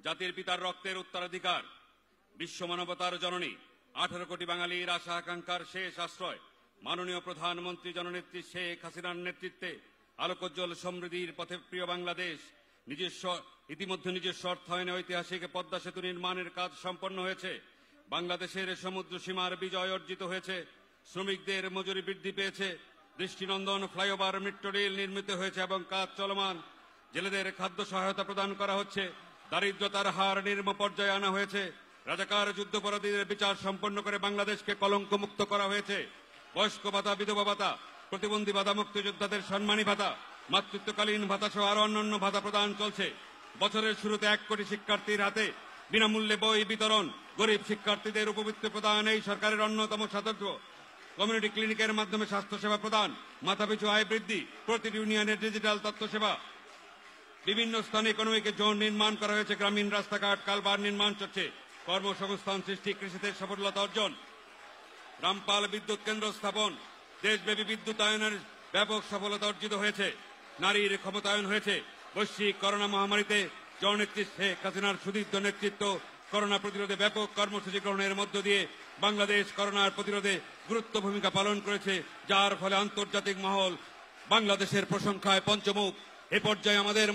জাতির পিতার রক্তের উত্তরাধিকার, বিশ্ব মানবতার জননী, 18 কোটি বাঙালির আশা আকাঙ্ক্ষার শেষ আশ্রয়, মাননীয় প্রধানমন্ত্রী জননেত্রী শেখ হাসিনার নেতৃত্বে আলোকোজ্জ্বল সমৃদ্ধির পথে প্রিয় বাংলাদেশ ইতিমধ্যে নিজস্ব অর্থায়নে ঐতিহাসিক পদ্মা সেতু নির্মাণের কাজ সম্পন্ন হয়েছে। বাংলাদেশের সমুদ্র সীমার বিজয় অর্জিত হয়েছে। শ্রমিকদের মজুরি বৃদ্ধি পেয়েছে। দৃষ্টিনন্দন ফ্লাইওভার মেট্রো রেল নির্মিত হয়েছে এবং কাজ চলমান। জেলেদের খাদ্য সহায়তা প্রদান করা হচ্ছে। দারিদ্রতার হার নিম্ন পর্যায়ে আনা হয়েছে। রাজাকার যুদ্ধাপরাধীদের বিচার সম্পন্ন করে বাংলাদেশকে কলঙ্ক মুক্ত করা হয়েছে। বয়স্ক ভাতা, বিধবা ভাতা, প্রতিবন্ধী ভাতা, মুক্তিযোদ্ধাদের সম্মানী ভাতা, মাতৃত্বকালীন ভাতা সহ আরো অন্যান্য ভাতা প্রদান চলছে। বছরের শুরুতে 1 কোটি শিক্ষার্থীর হাতে বিনামূল্যে বই বিতরণ, গরিব শিক্ষার্থীদের উপবৃত্তি প্রদান এই সরকারের অন্যতম সাধর্য। কমিউনিটি ক্লিনিকের মাধ্যমে স্বাস্থ্যসেবা প্রদান, মাথাপিছু আয় বৃদ্ধি, প্রতিটি ইউনিয়নের ডিজিটাল তথ্যসেবা। বিভিন্ন স্থানে ইকোনমিক জোন নির্মাণ করা হয়েছে। গ্রামীণ রাস্তাঘাট, কালভার নির্মাণ চলছে। কর্মসংস্থান সৃষ্টি, কৃষিতে সফলতা অর্জন। রামপাল বিদ্যুৎ কেন্দ্র স্থাপন, দেশব্যাপী বিদ্যুতায়নের ব্যাপক সফলতা অর্জিত হয়েছে। নারীর ক্ষমতায়ন হয়েছে। বৈশ্বিক করোনা মহামারীতে জননেত্রী শেখ হাসিনার সুদীর্ঘ নেতৃত্ব করোনা প্রতিরোধে ব্যাপক কর্মসূচি গ্রহণের মধ্য দিয়ে বাংলাদেশ করোনার প্রতিরোধে গুরুত্ব ভূমিকা পালন করেছে, যার ফলে আন্তর্জাতিক মহল বাংলাদেশের প্রশংসায় পঞ্চমুখ। এ পর্যায়ে আমাদের